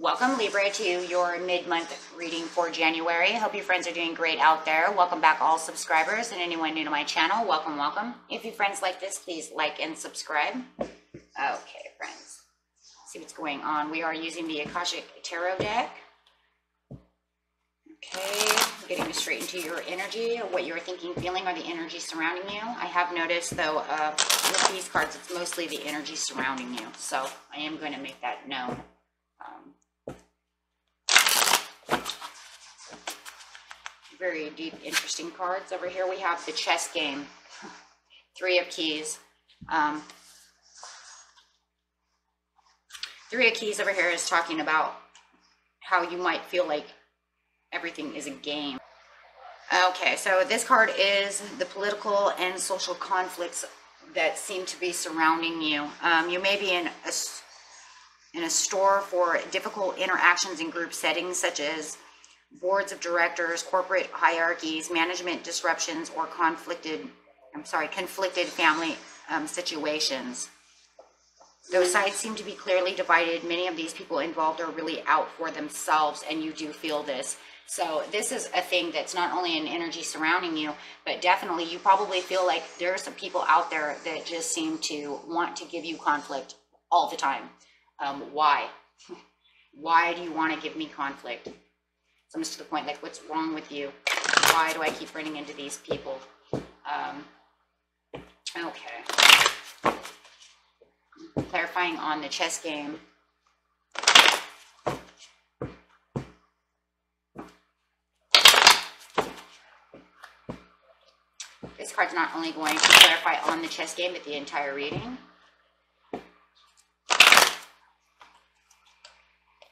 Welcome, Libra, to your mid-month reading for January. Hope you friends are doing great out there. Welcome back, all subscribers, and anyone new to my channel. Welcome, welcome. If you friends like this, please like and subscribe. Okay, friends. Let's see what's going on. We are using the Akashic Tarot deck. Okay, getting you straight into your energy, what you're thinking, feeling, or the energy surrounding you. I have noticed, though, with these cards, it's mostly the energy surrounding you. So I am going to make that known. Very deep, interesting cards. Over here we have the chess game. Three of Keys. Three of Keys over here is talking about how you might feel like everything is a game. Okay, so this card is the political and social conflicts that seem to be surrounding you. You may be in a store for difficult interactions in group settings, such as boards of directors, corporate hierarchies, management disruptions, or conflicted family situations. Those sides seem to be clearly divided. Many of these people involved are really out for themselves, and you do feel this. So this is a thing that's not only an energy surrounding you, but definitely you probably feel like there are some people out there that just seem to want to give you conflict all the time. Why? Why do you want to give me conflict? It's almost to the point, like, what's wrong with you? Why do I keep running into these people? Okay. Clarifying on the chess game. This card's not only going to clarify on the chess game, but the entire reading.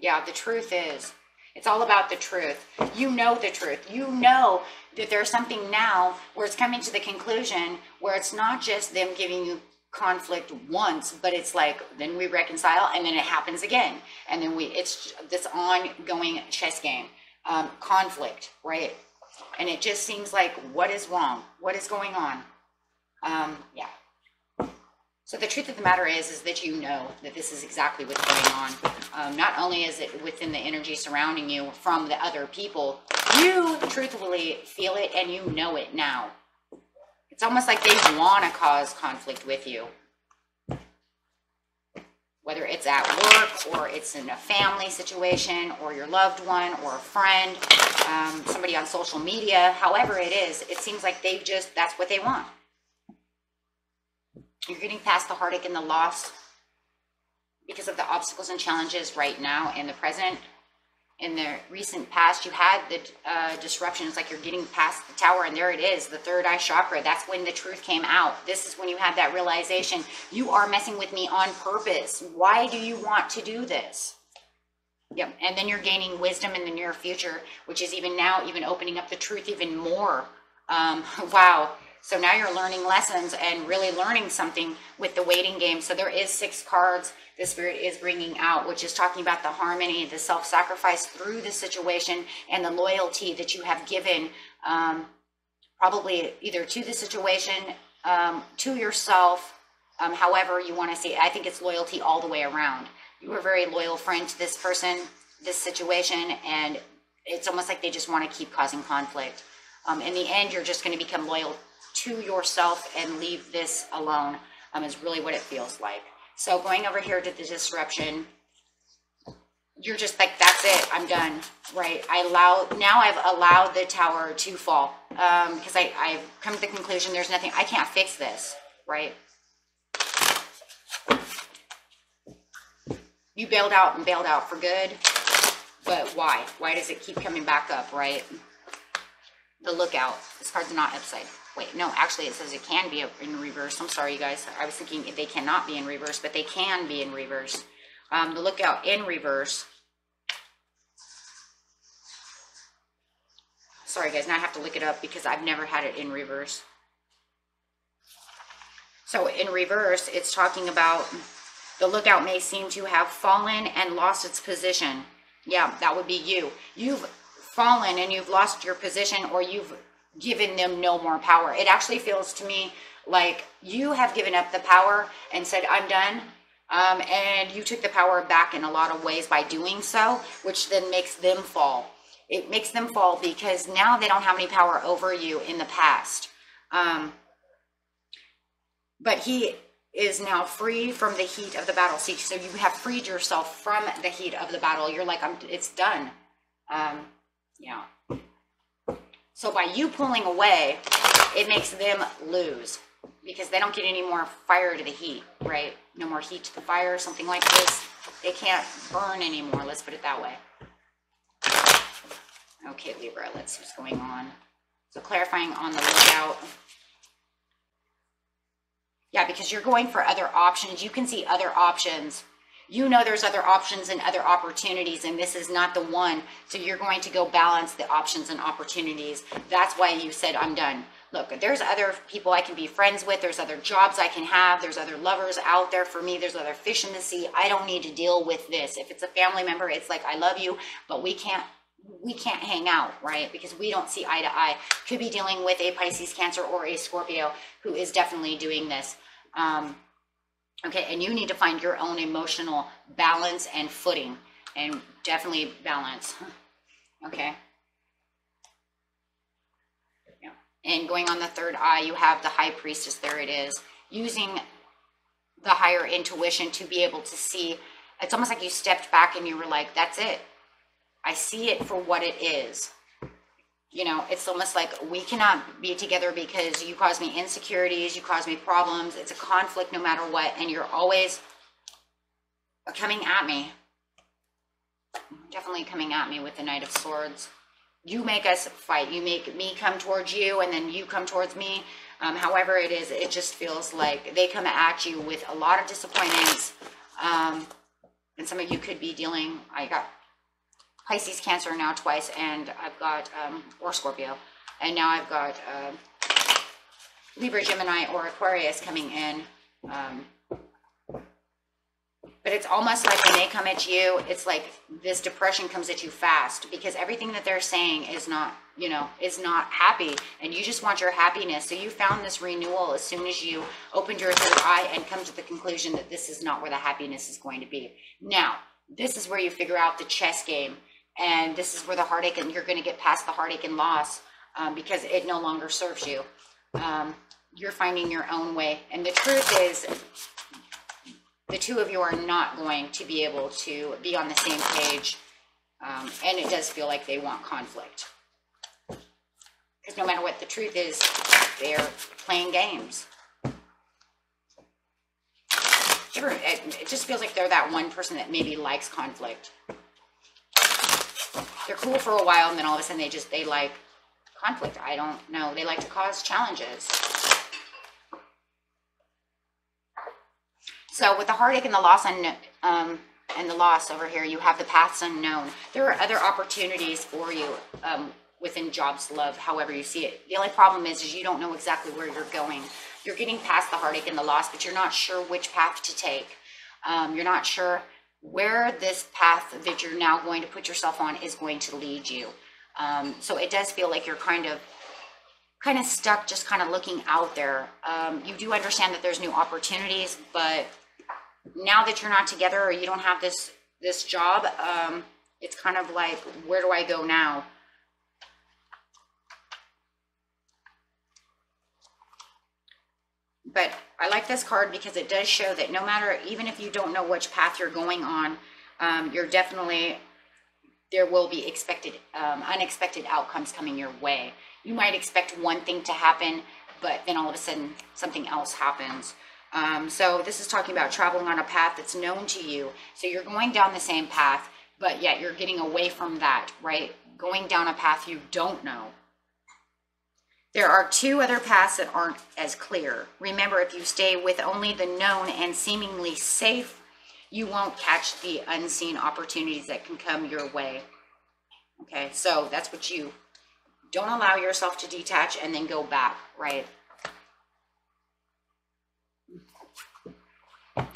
Yeah, the truth is, it's all about the truth. You know the truth. You know that there's something now where it's coming to the conclusion where it's not just them giving you conflict once, but it's like, then we reconcile and then it happens again. And then it's this ongoing chess game, conflict, right? And it just seems like, what is wrong? What is going on? Yeah. So the truth of the matter is that you know that this is exactly what's going on. Not only is it within the energy surrounding you from the other people, you truthfully feel it and you know it now. It's almost like they want to cause conflict with you. Whether it's at work, or it's in a family situation, or your loved one, or a friend, somebody on social media, however it is, it seems like that's what they want. You're getting past the heartache and the loss because of the obstacles and challenges right now in the present. In the recent past, you had the disruptions, like you're getting past the tower, and there it is, the third eye chakra. That's when the truth came out. This is when you had that realization, you are messing with me on purpose. Why do you want to do this? Yep. And then you're gaining wisdom in the near future, which is even now even opening up the truth even more. Wow. So now you're learning lessons and really learning something with the waiting game. So there is 6 cards the Spirit is bringing out, which is talking about the harmony, the self-sacrifice through the situation, and the loyalty that you have given, probably either to the situation, to yourself, however you want to see it. I think it's loyalty all the way around. You were a very loyal friend to this person, this situation, and it's almost like they just want to keep causing conflict. In the end, you're just going to become loyal to yourself and leave this alone, is really what it feels like. So going over here to the disruption, you're just like, that's it, I'm done, right? Now I've allowed the tower to fall, because I've come to the conclusion there's nothing, I can't fix this, right? You bailed out and bailed out for good, but why? Why does it keep coming back up, right? The Lookout. This card's not upside. Wait, no, actually it says it can be in reverse. I'm sorry, you guys. I was thinking they cannot be in reverse, but they can be in reverse. The Lookout in reverse. Sorry, guys. Now I have to look it up because I've never had it in reverse. So in reverse, it's talking about the Lookout may seem to have fallen and lost its position. Yeah, that would be you. You've fallen and you've lost your position, or you've given them no more power. It actually feels to me like you have given up the power and said, I'm done. And you took the power back in a lot of ways by doing so, which then makes them fall. It makes them fall because now they don't have any power over you in the past. But he is now free from the heat of the battle. See, so you have freed yourself from the heat of the battle. You're like, it's done. Yeah. So by you pulling away, it makes them lose because they don't get any more fire to the heat, right? No more heat to the fire, something like this. They can't burn anymore. Let's put it that way. Okay, Libra, let's see what's going on. So clarifying on the lookout. Yeah, because you're going for other options. You can see other options. You know there's other options and other opportunities, and this is not the one. So you're going to go balance the options and opportunities. That's why you said, I'm done. Look, there's other people I can be friends with. There's other jobs I can have. There's other lovers out there for me. There's other fish in the sea. I don't need to deal with this. If it's a family member, it's like, I love you, but we can't hang out, right? Because we don't see eye to eye. Could be dealing with a Pisces, Cancer, or a Scorpio who is definitely doing this. Okay, and you need to find your own emotional balance and footing, and definitely balance. Okay. Yeah. And going on the third eye, you have the High Priestess. There it is. Using the higher intuition to be able to see. It's almost like you stepped back and you were like, that's it. I see it for what it is. You know, it's almost like we cannot be together because you cause me insecurities, you cause me problems. It's a conflict no matter what, and you're always coming at me. Definitely coming at me with the Knight of Swords. You make us fight. You make me come towards you, and then you come towards me. However it is, it just feels like they come at you with a lot of disappointments. And some of you could be dealing, I got Pisces, Cancer now twice, and I've got, or Scorpio, and now I've got Libra, Gemini, or Aquarius coming in. But it's almost like when they come at you, it's like this depression comes at you fast because everything that they're saying is not, you know, is not happy, and you just want your happiness. So you found this renewal as soon as you opened your third eye and come to the conclusion that this is not where the happiness is going to be. Now, this is where you figure out the chess game. And this is where the heartache, and you're going to get past the heartache and loss because it no longer serves you. You're finding your own way. And the truth is, the two of you are not going to be able to be on the same page. And it does feel like they want conflict. Because no matter what the truth is, they're playing games. It just feels like they're that one person that maybe likes conflict. They're cool for a while, and then all of a sudden they like conflict. I don't know. They like to cause challenges. So with the heartache and the loss and the loss over here, you have the paths unknown. There are other opportunities for you within jobs, love, however you see it. The only problem is you don't know exactly where you're going. You're getting past the heartache and the loss, but you're not sure which path to take. You're not sure where this path that you're now going to put yourself on is going to lead you. So it does feel like you're kind of stuck, just kind of looking out there. You do understand that there's new opportunities, but now that you're not together or you don't have this job, it's kind of like, where do I go now? But I like this card because it does show that no matter, even if you don't know which path you're going on, you're definitely, there will be unexpected outcomes coming your way. You might expect one thing to happen, but then all of a sudden something else happens. So this is talking about traveling on a path that's known to you. So you're going down the same path, but yet you're getting away from that, right? Going down a path you don't know. There are two other paths that aren't as clear. Remember, if you stay with only the known and seemingly safe, you won't catch the unseen opportunities that can come your way. Okay, so that's what you, don't allow yourself to detach and then go back, right?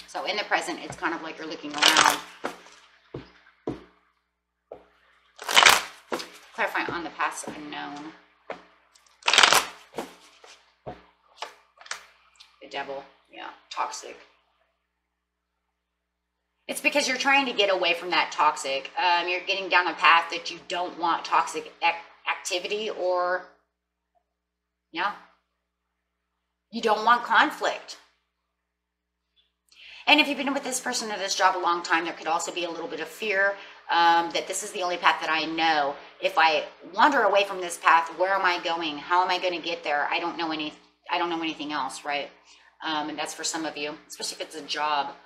So in the present, it's kind of like you're looking around. Clarify on the paths unknown. The devil, yeah, toxic. It's because you're trying to get away from that toxic. You're getting down a path that you don't want toxic activity, or, yeah, you don't want conflict. And if you've been with this person or this job a long time, there could also be a little bit of fear that this is the only path that I know. If I wander away from this path, where am I going? How am I going to get there? I don't know anything else, right? And that's for some of you, especially if it's a job,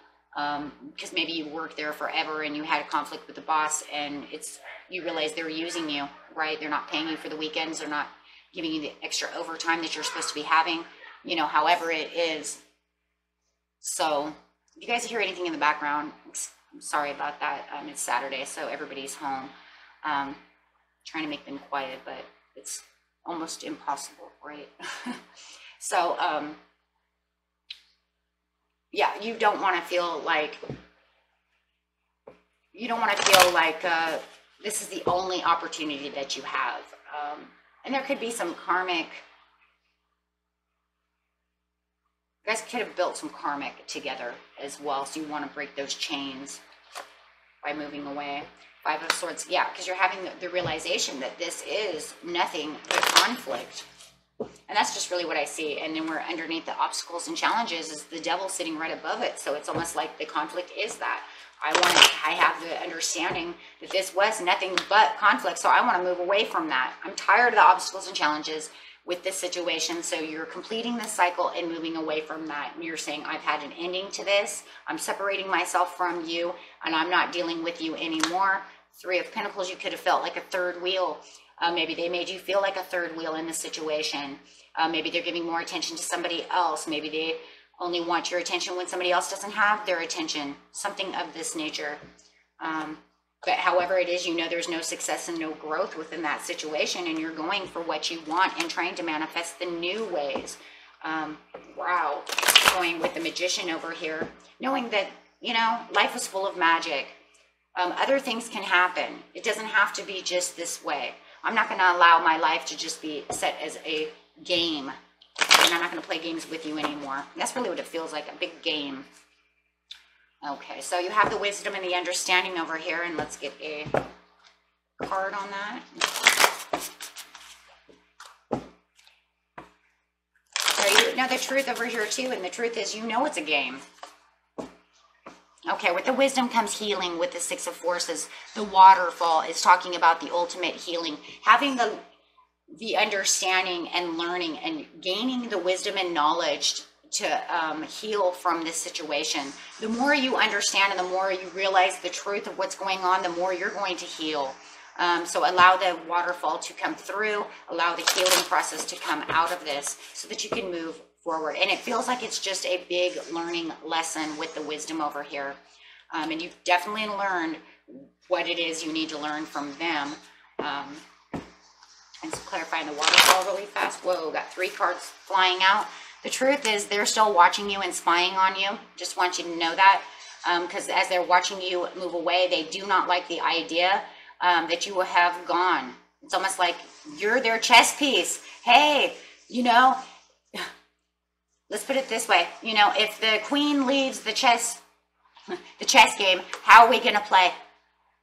because maybe you work there forever and you had a conflict with the boss, and you realize they're using you, right? They're not paying you for the weekends. They're not giving you the extra overtime that you're supposed to be having, however it is. So if you guys hear anything in the background, I'm sorry about that. It's Saturday, so everybody's home. Trying to make them quiet, but it's almost impossible, right? So, yeah, you don't want to feel like this is the only opportunity that you have. And there could be some karmic, you guys could have built some karmic together as well. So you want to break those chains by moving away. Five of Swords, yeah, because you're having the realization that this is nothing but conflict. And that's just really what I see. And then we're underneath the obstacles and challenges is the devil sitting right above it. So it's almost like the conflict is that. I have the understanding that this was nothing but conflict. So I want to move away from that. I'm tired of the obstacles and challenges with this situation. So you're completing this cycle and moving away from that. And you're saying, I've had an ending to this. I'm separating myself from you, and I'm not dealing with you anymore. Three of Pentacles, you could have felt like a third wheel. Maybe they made you feel like a third wheel in this situation. Maybe they're giving more attention to somebody else. Maybe they only want your attention when somebody else doesn't have their attention. Something of this nature. But however it is, there's no success and no growth within that situation, and you're going for what you want and trying to manifest the new ways. Wow. Going with the Magician over here, knowing that, life is full of magic. Other things can happen. It doesn't have to be just this way. I'm not going to allow my life to just be set as a game, and I'm not going to play games with you anymore. And that's really what it feels like, a big game. Okay, so you have the wisdom and the understanding over here, and let's get a card on that. So you know the truth over here too, and the truth is it's a game. Okay, with the wisdom comes healing. With the Six of Forces, the waterfall is talking about the ultimate healing. Having the understanding and learning and gaining the wisdom and knowledge to heal from this situation. The more you understand and the more you realize the truth of what's going on, the more you're going to heal. So allow the waterfall to come through, allow the healing process to come out of this so that you can move forward. And it feels like it's just a big learning lesson with the wisdom over here. And you've definitely learned what it is you need to learn from them. And so clarifying the waterfall really fast. Whoa, got 3 cards flying out. The truth is they're still watching you and spying on you. Just want you to know that. Because as they're watching you move away, they do not like the idea that you have gone. It's almost like you're their chess piece. Hey, let's put it this way. If the queen leaves the chess game, how are we going to play?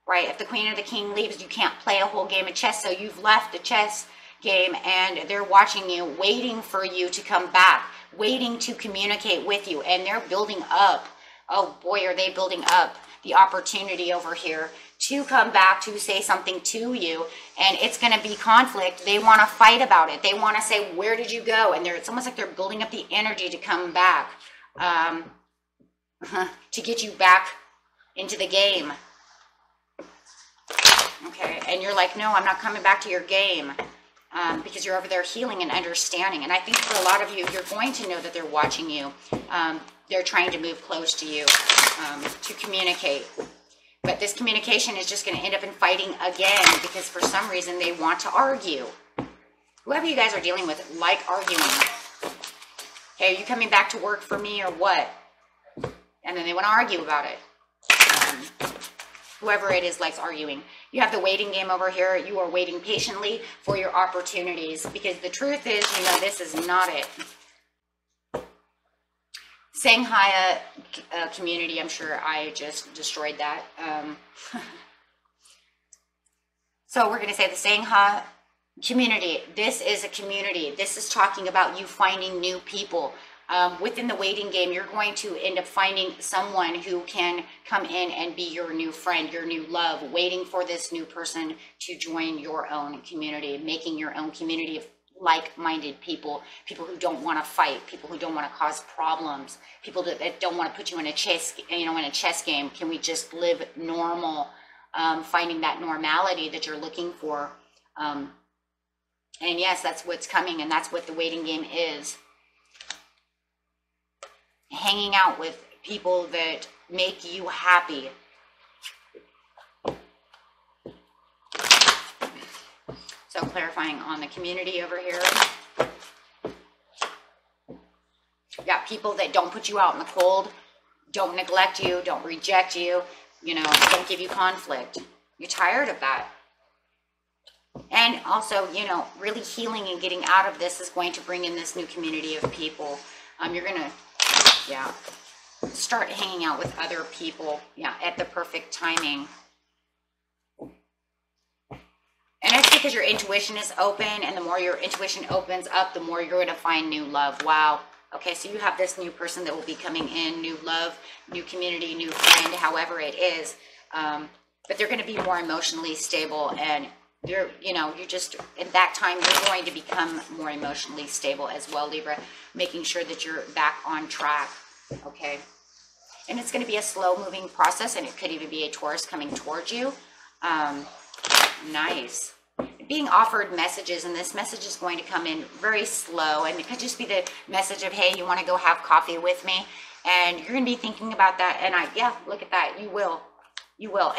Right? If the queen or the king leaves, you can't play a whole game of chess. So you've left the chess game, and they're watching you, waiting for you to come back, waiting to communicate with you. And they're building up. Oh boy, are they building up the opportunity over here to come back, to say something to you. And it's going to be conflict. They want to fight about it. They want to say, where did you go? And it's almost like they're building up the energy to come back, to get you back into the game. Okay, and you're like, no, I'm not coming back to your game, because you're over there healing and understanding. And I think for a lot of you, you're going to know that they're watching you. They're trying to move close to you, to communicate. But this communication is just going to end up in fighting again, because for some reason they want to argue. Whoever you guys are dealing with like arguing. Hey, are you coming back to work for me or what? And then they want to argue about it. Whoever it is likes arguing. You have the waiting game over here. You are waiting patiently for your opportunities, because the truth is, this is not it. Shanghai community, I'm sure I just destroyed that. So we're going to say the Shanghai community. This is a community. This is talking about you finding new people. Within the waiting game, you're going to end up finding someone who can come in and be your new friend, your new love, waiting for this new person to join your own community, making your own community of like-minded people, people who don't want to fight, people who don't want to cause problems, people that don't want to put you in a chess, in a chess game. Can we just live normal, finding that normality that you're looking for? And yes, that's what's coming, and that's what the waiting game is. Hanging out with people that make you happy. So clarifying on the community over here. You got people that don't put you out in the cold, don't neglect you, don't reject you, don't give you conflict. You're tired of that. And also, really healing and getting out of this is going to bring in this new community of people. You're going to, start hanging out with other people, at the perfect timing. And it's because your intuition is open, and the more your intuition opens up, the more you're going to find new love. Wow. Okay, so you have this new person that will be coming in, new love, new community, new friend, however it is. But they're going to be more emotionally stable, and you're just, at that time, you're going to become more emotionally stable as well, Libra, making sure that you're back on track, okay? And it's going to be a slow-moving process, and it could even be a Taurus coming towards you. Nice. Being offered messages, and this message is going to come in very slow, and it could just be the message of, hey, you want to go have coffee with me? And you're going to be thinking about that, and look at that, you will.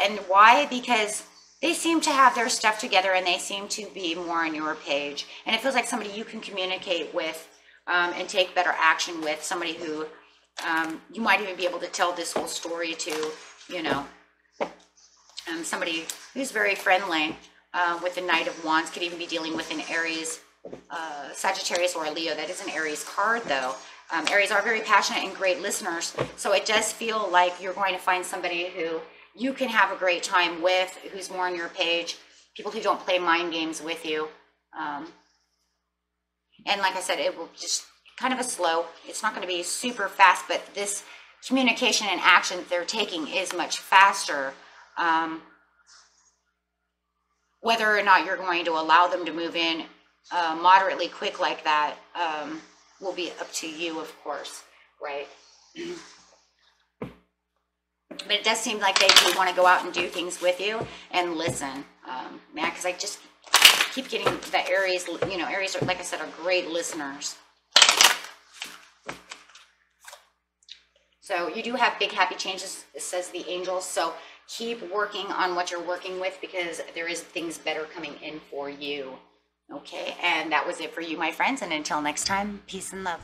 And why? Because they seem to have their stuff together, and they seem to be more on your page, and it feels like somebody you can communicate with and take better action with, somebody who you might even be able to tell this whole story to, somebody who's very friendly. With the Knight of Wands, could even be dealing with an Aries, Sagittarius, or a Leo. That is an Aries card, though. Aries are very passionate and great listeners, so it does feel like you're going to find somebody who you can have a great time with, who's more on your page, people who don't play mind games with you. And like I said, it will just kind of a slow, it's not going to be super fast, but this communication and action that they're taking is much faster. Whether or not you're going to allow them to move in moderately quick like that will be up to you, of course, right? But it does seem like they do want to go out and do things with you and listen, man, because I just keep getting the Aries, Aries are, like I said, are great listeners. So you do have big happy changes, says the angels. So keep working on what you're working with, because there is things better coming in for you. Okay, and that was it for you, my friends. And until next time, peace and love.